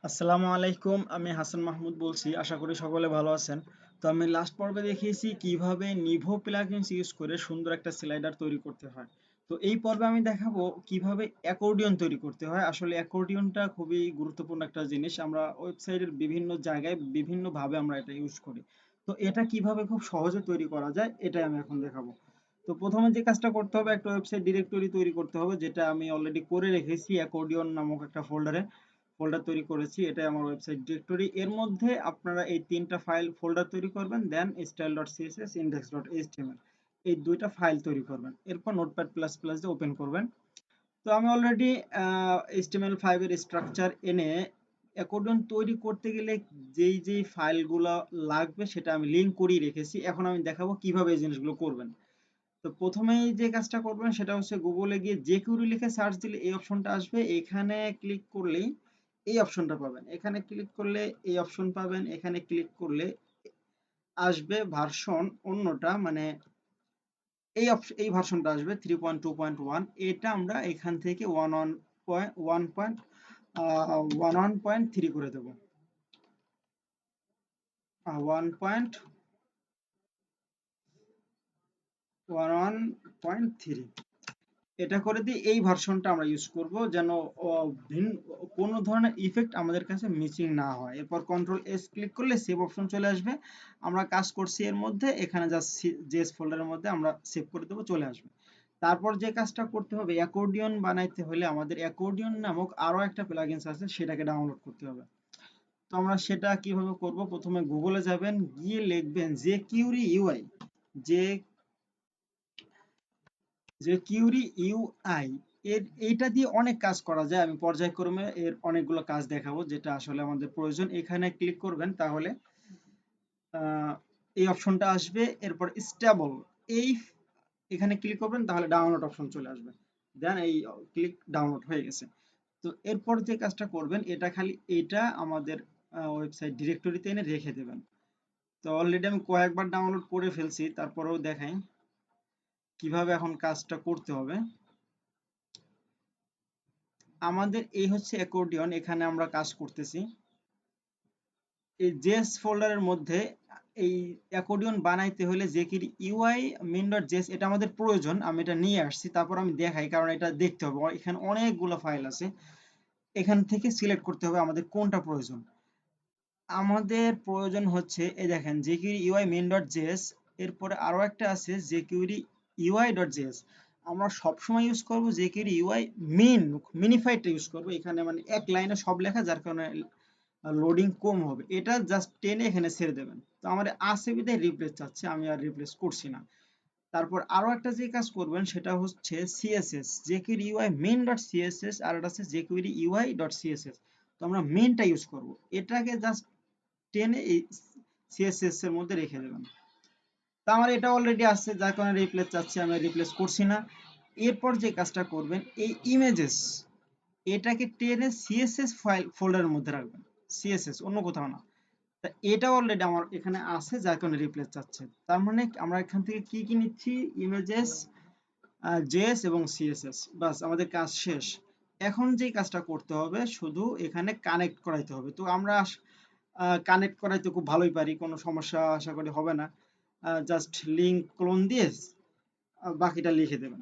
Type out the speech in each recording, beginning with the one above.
আসসালামু আলাইকুম, আমি হাসান মাহমুদ বলছি। আশা করি সকলে ভালো আছেন। তো আমি লাস্ট পর্বে দেখিয়েছি কিভাবে নিভো প্লাগইনস ইউজ করে সুন্দর একটা স্লাইডার তৈরি করতে হয়। তো এই পর্বে আমি দেখাবো কিভাবে অ্যাকর্ডিয়ন তৈরি করতে হয়। আসলে অ্যাকর্ডিয়নটা খুবই গুরুত্বপূর্ণ একটা জিনিস। আমরা ওয়েবসাইটের বিভিন্ন জায়গায় বিভিন্নভাবে আমরা এটা ইউজ করি। তো এটা কিভাবে খুব সহজে তৈরি করা যায় এটাই আমি এখন দেখাবো। তো প্রথমে যে কাজটা করতে হবে, একটা ওয়েবসাইট ডিরেক্টরি তৈরি করতে হবে, যেটা আমি অলরেডি করে রেখেছি অ্যাকর্ডিয়ন নামক একটা ফোল্ডার তৈরি করেছি। এটাই আমার ওয়েবসাইট ডিরেক্টরি। এর মধ্যে আপনারা এই তিনটা ফাইল ফোল্ডার তৈরি করবেন, দেন style.css, index.html, এই দুইটা ফাইল তৈরি করবেন। এরপর নোটপ্যাড প্লাস প্লাস দিয়ে ওপেন করবেন। তো আমি অলরেডি HTML5 এর স্ট্রাকচার এনে অ্যাকর্ডিয়ন তৈরি করতে গেলে যেই ফাইলগুলো লাগবে সেটা আমি লিঙ্ক করিয়ে রেখেছি। এখন আমি দেখাবো কিভাবে এই জিনিসগুলো করবেন। তো প্রথমেই যে কাজটা করবেন সেটা হচ্ছে গুগলে গিয়ে jQuery লিখে সার্চ দিলে এই অপশনটা আসবে। এখানে ক্লিক করলেই এই অপশনটা পাবেন। এখানে ক্লিক করলে এই অপশন পাবেন। এখানে ক্লিক করলে আসবে ভার্সন অন্যটা, মানে এই ভার্সনটা আসবে 3.2.1। এটা আমরা এখান থেকে 11.3 করে দেব। 1.3 এটা করে দিই। এই ভার্সনটা আমরা ইউজ করব যেন ভিন্ন কোনো ধরনের ইফেক্ট আমাদের কাছে মিসিং না হয়। এরপর কন্ট্রোল এস ক্লিক করলে সেভ অপশন চলে আসবে। আমরা কাজ করছি এর মধ্যে, এখানে জাস্ট জেএস ফোল্ডারের মধ্যে আমরা সেভ করে দেবো, চলে আসবে। তারপর যে কাজটা করতে হবে, অ্যাকর্ডিয়ন বানাইতে হলে আমাদের অ্যাকর্ডিয়ন নামক আরো একটা প্লাগইনস আছে, সেটাকে ডাউনলোড করতে হবে। তো আমরা সেটা কিভাবে করব, প্রথমে গুগলে যাবেন, গিয়ে লিখবেন jQuery UI। যে jQuery UI এইটা দিয়ে অনেক কাজ করা যায়। আমি পর্যায়ক্রমে এর অনেকগুলো কাজ দেখাবো যেটা আসলে আমাদের প্রয়োজন। এখানে ক্লিক করবেন, তাহলে এই অপশনটা আসবে। এরপর স্টেবল, এই এখানে ক্লিক করবেন, তাহলে ডাউনলোড অপশন চলে আসবে। দেন এই ক্লিক, ডাউনলোড হয়ে গেছে। তো এরপর যে কাজটা করবেন, এটা খালি এটা আমাদের ওয়েবসাইট ডিরেক্টরিতে এনে রেখে দেবেন। তো অলরেডি আমি কয়েকবার ডাউনলোড করে ফেলছি, তারপরেও দেখাই কিভাবে এখন কাজটা করতে হবে। আমাদের এই হচ্ছে অ্যাকর্ডিয়ন, এখানে আমরা কাজ করতেছি। এই জেএস ফোল্ডারের মধ্যে এই অ্যাকর্ডিয়ন বানাইতে হলে jQuery UI main.js এটা আমাদের প্রয়োজন। আমি এটা নিয়ে আসছি, তারপর আমি দেখাই, কারণ এটা দেখতে হবে। এখানে অনেকগুলো ফাইল আছে, এখান থেকে সিলেক্ট করতে হবে আমাদের কোনটা প্রয়োজন। আমাদের প্রয়োজন হচ্ছে, এই দেখেন jQuery UI main.js, এরপরে আরো একটা আছে jQuery UI.js। আমরা সবসময় ইউজ করব jQuery UI মিনিফাইডটা ইউজ করব। এখানে মানে এক লাইনে সব লেখা, যার কারণে লোডিং কম হবে। এটা জাস্ট টেনে এখানে ছেড়ে দেবেন। তো আমার আছে বিধায় রিপ্লেস চাচ্ছে, আমি আর রিপ্লেস করছি না। তারপর আরো একটা যে কাজ করবেন সেটা হচ্ছে সিএসএস, jQuery UI main.css, আর এটা আছে jQuery UI.css। তো আমরা মেইনটা ইউজ করব। এটাকে জাস্ট টেনে এই সিএসএস এর মধ্যে রেখে দেবেন। তো আমার এটা অলরেডি আছে, যার কারণে রিপ্লেস চাচ্ছি, আমি রিপ্লেস করছি না। এরপর যে কাজটা করবেন, এই ইমেজেস এটাকে টেনে সিএসএস ফাইল ফোল্ডারের মধ্যে রাখবেন। সিএসএস, অন্য কোথাও না। তা এটা অলরেডি আমার এখানে আছে, যার কারণে রিপ্লেস চাচ্ছে। তার মানে আমরা এখান থেকে কি কি নিচ্ছি, ইমেজেস, জেএস এবং সিএসএস। বাস, আমাদের কাজ শেষ। এখন যে কাজটা করতে হবে, শুধু এখানে কানেক্ট করাইতে হবে। তো আমরা কানেক্ট করাইতে খুব ভালোই পারি, কোনো সমস্যা আশা করি হবে না। জাস্ট লিঙ্ক ক্লোন দিয়ে বাকিটা লিখে দেবেন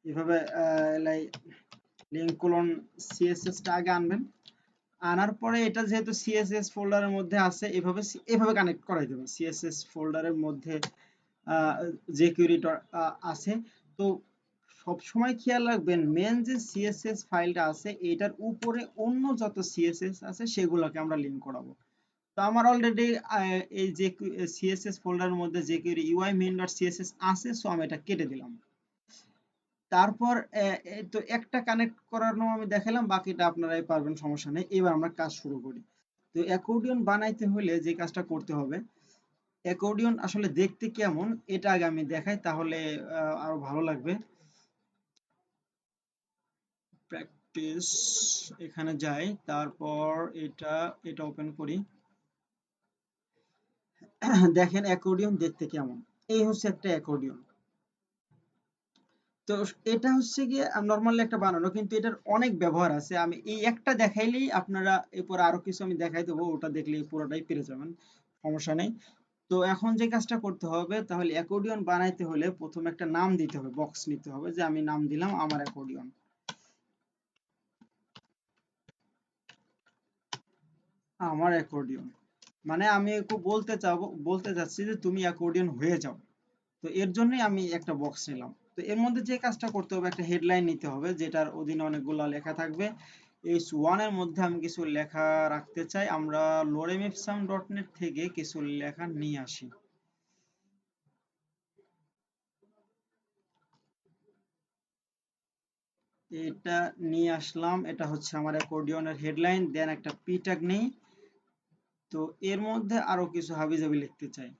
এভাবে। লিঙ্ক ক্লোন সিএসএসটা আগে আনবেন। আনার পরে এটা যেহেতু সিএসএস ফোল্ডারের মধ্যে আছে, এভাবে কানেক্ট করাই দেবেন সিএসএস ফোল্ডারের মধ্যে। jQuery আছে। তো সব সময় খেয়াল রাখবেন, মেন যে সিএসএস ফাইলটা আছে এটার উপরে অন্য যত সিএসএস আছে সেগুলোকে আমরা লিঙ্ক করাবো। তো আমার অলরেডি এই যে সিএসএস ফোল্ডারের মধ্যে jQuery UI main.css আছে, সো আমি এটা কেটে দিলাম। তারপর তো একটা কানেক্ট করানো আমি দেখালাম, বাকিটা আপনারাই পারবেন, সমস্যা নেই। এবার আমরা কাজ শুরু করি। তো অ্যাকর্ডিয়ন বানাইতে হলে যে কাজটা করতে হবে, অ্যাকর্ডিয়ন আসলে দেখতে কেমন এটা আগে আমি দেখাই, তাহলে আরো ভালো লাগবে। প্র্যাকটিস, এখানে যাই, তারপর এটা ওপেন করি। দেখেন অ্যাকর্ডিয়ন দেখতে কেমন। এই হচ্ছে একটা অ্যাকর্ডিয়ন। তো এটা হচ্ছে গিয়ে নরমালি একটা বানানো, কিন্তু এটার অনেক ব্যবহার আছে। আমি এই একটা দেখাইলেই আপনারা এরপর আরো কিছু আমি দেখাই দেবো, ওটা দেখলেই পুরোটাই পেরে যাবেন, সমস্যা নেই। তো এখন যে কাজটা করতে হবে, তাহলে অ্যাকর্ডিয়ন বানাইতে হলে প্রথমে একটা নাম দিতে হবে, বক্স নিতে হবে, যে আমি নাম দিলাম আমার অ্যাকর্ডিয়ন। আমার অ্যাকর্ডিয়ন মানে আমি একটু বলতে চাচ্ছি যে তুমি অ্যাকর্ডিয়ন হয়ে যাও। তো এর জন্যই আমি একটা বক্স নিলাম। তো এর মধ্যে যে কাজটা করতে হবে, একটা হেডলাইন নিতে হবে যেটার অধীনে অনেকগুলো লেখা থাকবে। H1 এর মধ্যে আমি কিছু লেখা রাখতে চাই। আমরা lorem-ipsum.net থেকে কিছু লেখা নিয়ে আসি। এটা নিয়ে আসলাম, এটা হচ্ছে আমার অ্যাকর্ডিয়নের হেডলাইন। দেন একটা পি ট্যাগ নেই। তো এর মধ্যে আরো কিছু হাবিজাবি লিখতে চাই।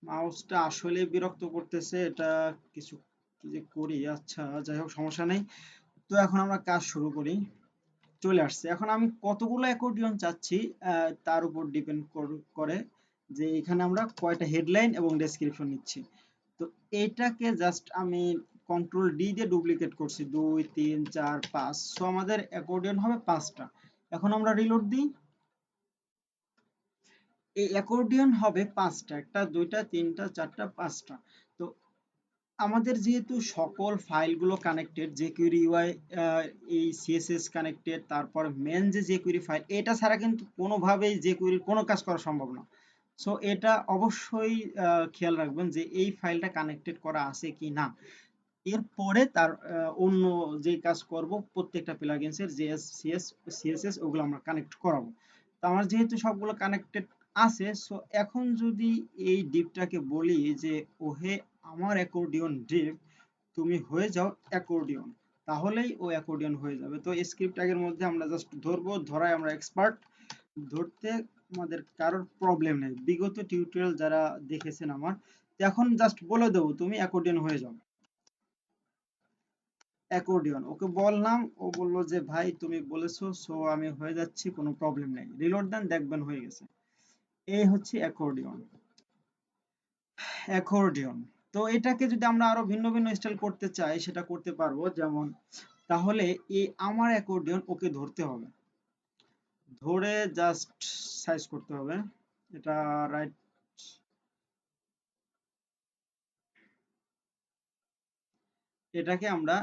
মাউসটা আসলে বিরক্ত করতেছে, এটা কিছু কি যে করি। আচ্ছা যাই হোক, সমস্যা নেই। তো এখন আমরা কাজ শুরু করি। চলে আসছে। এখন আমি কতগুলো অ্যাকর্ডিয়ন চাচ্ছি তার উপর ডিপেন্ড করে যে এখানে আমরা কয়টা হেডলাইন এবং ডেসক্রিপশন নিচ্ছি। তো এইটাকে জাস্ট আমি কন্ট্রোল ডি দিয়ে ডুপ্লিকেট করছি, 2 3 4 5। সো আমাদের অ্যাকর্ডিয়ন হবে 5টা। এখন আমরা রিলোড দিই। এই অ্যাকর্ডিয়ন হবে 5টা, একটা দুইটা তিনটা চারটা 5টা। তো আমাদের যেহেতু সকল ফাইলগুলো কানেক্টেড, jQuery UI এই CSS কানেক্টেড, তারপর মেন যে jQuery ফাইল, এটা ছাড়া কিন্তু কোনোভাবেই jQuery কোনো কাজ করা সম্ভব না। সো এটা অবশ্যই খেয়াল রাখবেন যে এই ফাইলটা কানেক্টেড করা আছে কি না। এরপরে তার অন্য যে কাজ করব, প্রত্যেকটা প্লাগইনসের CSS ওগুলো আমরা কানেক্ট করাবো। তো আমার যেহেতু সবগুলো কানেক্টেড আছে, সো এখন যদি এই ডিপটাকে বলি যে ওহে আমার অ্যাকর্ডিয়ন ডিপ, তুমি হয়ে যাও অ্যাকর্ডিয়ন, তাহলেই ও অ্যাকর্ডিয়ন হয়ে যাবে। তো স্ক্রিপ্ট ট্যাগের মধ্যে আমরা জাস্ট ধরবো, ধরায় আমরা এক্সপার্ট, ধরতে আমাদের কারোর প্রবলেম নেই। বিগত টিউটোরিয়াল যারা দেখেছেন আমার, তো এখন জাস্ট বলে দেবো তুমি অ্যাকর্ডিয়ন হয়ে যাও। অ্যাকর্ডিয়ন ওকে বললাম, ও বললো যে ভাই তুমি বলেছো, সো আমি হয়ে যাচ্ছি, কোনো প্রবলেম নেই। রিলোড দেন, দেখবেন হয়ে গেছে। এই হচ্ছে অ্যাকর্ডিয়ন। অ্যাকর্ডিয়ন। তো এটাকে যদি আমরা আরো ভিন্ন ভিন্ন স্টাইল করতে চাই, সেটা করতে পারবো। যেমন তাহলে এই আমার অ্যাকর্ডিয়ন ওকে ধরতে হবে, ধরে জাস্ট সাইজ করতে হবে এটা, রাইট। এটাকে আমরা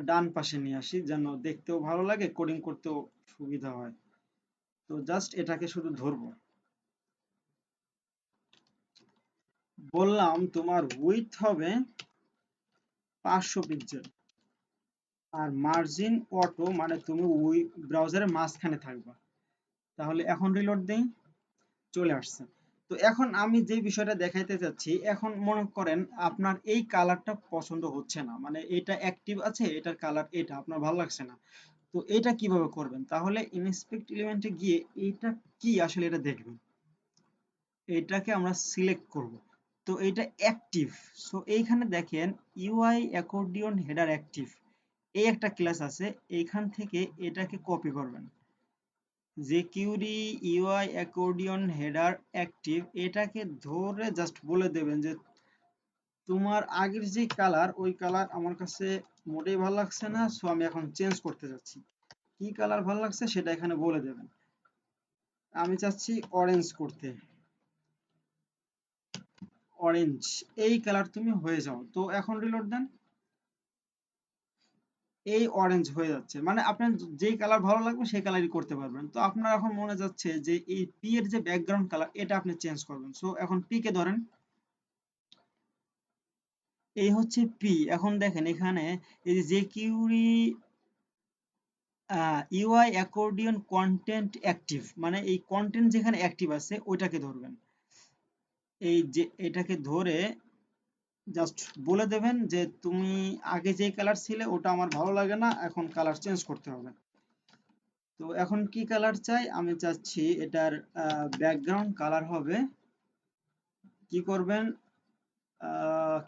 ডান পাশে নিয়ে আসি, যেন দেখতেও ভালো লাগে, কোডিং করতেও সুবিধা হয়। তো জাস্ট এটাকে শুধু ধরবো, বললাম তোমার উইডথ হবে 500 পিক্সেল, আর মার্জিন অটো, মানে তুমি ওই ব্রাউজারের মাঝখানে থাকবা। তাহলে এখন রিলোড দেই, চলে আসছে। তো এখন আমি যে বিষয়টা দেখাইতে চাচ্ছি, এখন মনে করেন আপনার এই কালারটা পছন্দ হচ্ছে না, মানে এটা অ্যাক্টিভ আছে, এটার কালার এটা আপনার ভালো লাগছে না। তো এটা কিভাবে করবেন? তাহলে ইনস্পেক্ট এলিমেন্টে গিয়ে এইটা কি আসলে এটা দেখবেন, এটাকে আমরা সিলেক্ট করব। তো এটা অ্যাক্টিভ। সো এইখানে দেখেন ইউআই অ্যাকর্ডিয়ন হেডার অ্যাক্টিভ, এই একটা ক্লাস আছে। এইখান থেকে এটাকে কপি করবেন, jQuery UI accordion header active, এটাকে ধরে জাস্ট বলে দেবেন যে তোমার আগের যে কালার, ওই কালার আমার কাছে মোটেই ভালো লাগছে না, সো আমি এখন চেঞ্জ করতে যাচ্ছি। কি কালার ভালো লাগছে সেটা এখানে বলে দেবেন। আমি চাচ্ছি অরেঞ্জ করতে, অরেঞ্জ, এই কালার তুমি হয়ে যাও। তো এখন রিলোড দেন, এই অরেঞ্জ হয়ে যাচ্ছে, মানে আপনার যেই কালার ভালো লাগবে সেই কালারই করতে পারবেন। তো আপনার এখন মনে যাচ্ছে যে এই পি এর যে ব্যাকগ্রাউন্ড কালার, এটা আপনি চেঞ্জ করবেন। সো এখন পি কে ধরেন, এই হচ্ছে পি। এখন দেখেন এখানে এই যে query UI accordion content active, মানে এই কন্টেন্ট যেখানে অ্যাক্টিভ আছে ওইটাকে ধরবেন। এই যে এটাকে ধরে জাস্ট বলে দেবেন যে তুমি আগে যে কালার ছিলে ওটা আমার ভালো লাগে না, এখন কালার চেঞ্জ করতে হবে। তো এখন কি কালার চাই? আমি চাচ্ছি এটার ব্যাকগ্রাউন্ড কালার হবে, কি করবেন,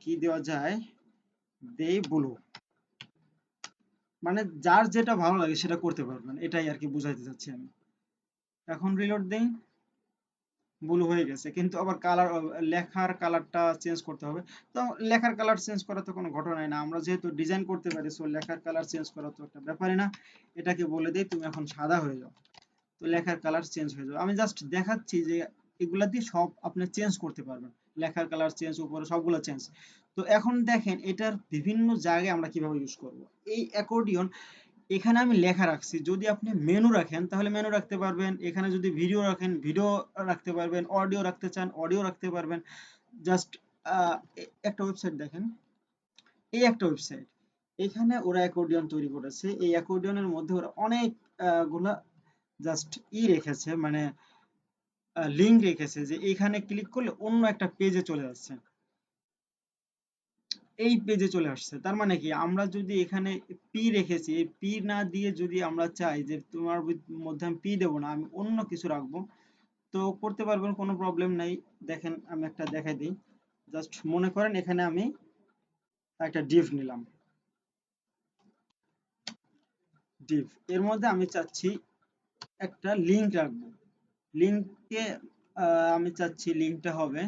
কি দেওয়া যায়, দেই ব্লু। মানে যার যেটা ভালো লাগে সেটা করতে পারবেন, এটাই আর কি বুঝাইতে চাচ্ছি আমি। এখন রিলোড দেই, ব্লু হয়ে গেছে, কিন্তু আবার কালার, লেখার কালারটা চেঞ্জ করতে হবে। তো লেখার কালার চেঞ্জ করা তো কোনো ঘটনাই না, আমরা যেহেতু ডিজাইন করতে পারি, সো লেখার কালার চেঞ্জ করা তো একটা ব্যাপারই না। এটাকে বলে দিই তুমি এখন সাদা হয়ে যাও, তো লেখার কালার চেঞ্জ হয়ে যাবে। আমি জাস্ট দেখাচ্ছি যে এগুলা দিয়ে সব আপনি চেঞ্জ করতে পারবেন, লেখার কালার চেঞ্জ, উপরে সবগুলো চেঞ্জ। তো এখন দেখেন এটার বিভিন্ন জায়গায় আমরা কিভাবে ইউজ করব। এই অ্যাকর্ডিয়ন, এখানে আমি লেখা রাখছি, যদি আপনি মেনু রাখেন তাহলে মেনু রাখতে পারবেন, এখানে যদি ভিডিও রাখেন ভিডিও রাখতে পারবেন, অডিও রাখতে চান অডিও রাখতে পারবেন। জাস্ট একটা ওয়েবসাইট দেখেন, এই একটা ওয়েবসাইট, এখানে ওরা অ্যাকর্ডিয়ন তৈরি করেছে। এই অ্যাকর্ডিয়নের মধ্যে ওরা অনেক গুলা জাস্ট রেখেছে, মানে লিঙ্ক রেখেছে, যে এখানে ক্লিক করলে অন্য একটা পেজে চলে যাচ্ছে, এই পেজে চলে আসছে। তার মানে কি, আমরা যদি এখানে পি রেখেছি, এই পি না দিয়ে যদি আমরা চাই যে তোমার মধ্যে আমি পি দেবো না, আমি অন্য কিছু রাখবো, তো করতে পারবেন, কোনো প্রবলেম নাই। দেখেন আমি একটা দেখাই দিই। জাস্ট মনে করেন এখানে আমি একটা ডিভ নিলাম, ডিভ এর মধ্যে আমি চাচ্ছি একটা লিঙ্ক রাখবো। লিঙ্কে আমি চাচ্ছি লিঙ্কটা হবে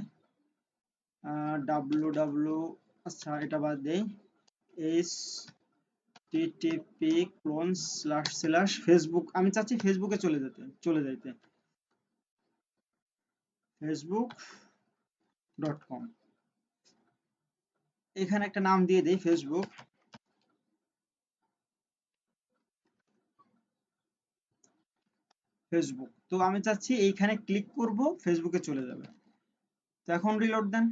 ডাব্লু ডাব্লু, আচ্ছা এটা বাদ দেই, H TTP clone slash slash Facebook, আমি চাচ্ছি ফেসবুকে চলে যাইতে facebook.com, এখানে একটা নাম দিয়ে দেই ফেসবুক। ফেসবুক, তো আমি চাচ্ছি এইখানে ক্লিক করব, ফেসবুকে চলে যাবে। তো এখন রিলোড দেন,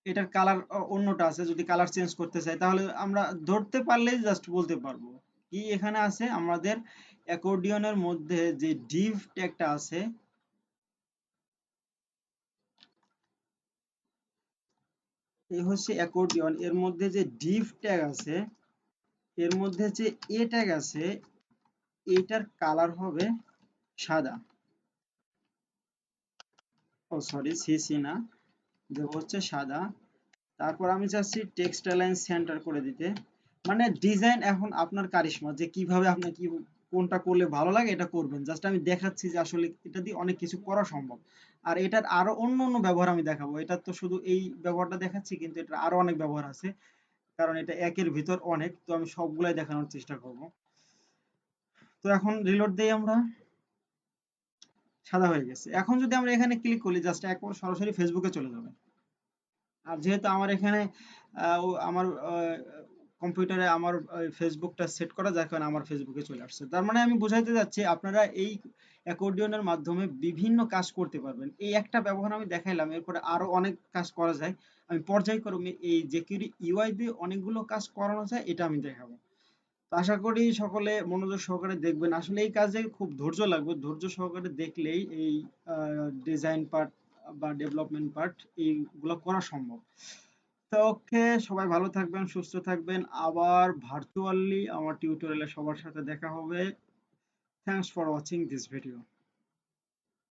এটার কালার অন্যটা আছে, যদি কালার চেঞ্জ করতে চাই তাহলে আমরা ধরতে পারলেই জাস্ট বলতে পারবো কি এখানে আছে। আমাদের অ্যাকর্ডিয়নের মধ্যে যে ডিভ ট্যাগটা আছে, এই হচ্ছে অ্যাকর্ডিয়ন, এর মধ্যে যে ডিভ ট্যাগ আছে, এর মধ্যে যে এ ট্যাগ আছে, এটার কালার হবে সাদা। ও সরি, সিসি না, দেব হচ্ছে সাদা। তারপর আমি চাচ্ছি টেক্সট অ্যালাইন সেন্টার করে দিতে, মানে ডিজাইন এখন আপনার কারিশমা, যে কিভাবে আপনি কি কোনটা করলে ভালো লাগে এটা করবেন। জাস্ট আমি দেখাচ্ছি যে আসলে এটা দিয়ে অনেক কিছু করা সম্ভব। আর এটার আরো অন্য অন্য ব্যবহার আমি দেখাবো, এটা তো শুধু এই ব্যবহারটা দেখাচ্ছি, কিন্তু এটার আরো অনেক ব্যবহার আছে, কারণ এটা একের ভিতর অনেক, তো আমি সবগুলাই দেখানোর চেষ্টা করব। তো এখন রিলোড দেই আমরা, সাদা হয়ে গেছে। এখন যদি আমরা এখানে ক্লিক করি, জাস্ট একবার সরাসরি ফেসবুকে চলে যাবে। আর যেহেতু আমার এখানে আমার কম্পিউটারে আমার ফেসবুকটা সেট করা, যার কারণে আমার ফেসবুকে চলে আসছে। তার মানে আমি বোঝাইতে যাচ্ছি আপনারা এই অ্যাকর্ডিয়নের মাধ্যমে বিভিন্ন কাজ করতে পারবেন। এই একটা ব্যবহার আমি দেখাইলাম, এরপরে আরো অনেক কাজ করা যায়। আমি পর্যায়ক্রমে এই jQuery UI দিয়ে অনেকগুলো কাজ করানো যায়, এটা আমি দেখাবো। তো আশা করি সকলে মনোযোগ সহকারে দেখবেন। আসলে এই কাজে খুব ধৈর্য লাগবে, ধৈর্য সহকারে দেখলেই এই ডিজাইন পার্ট বা ডেভেলপমেন্ট পার্ট এইগুলো করা সম্ভব। তো ওকে, সবাই ভালো থাকবেন, সুস্থ থাকবেন। আবার ভার্চুয়ালি আমার টিউটোরিয়ালে সবার সাথে দেখা হবে। Thanks for watching this video.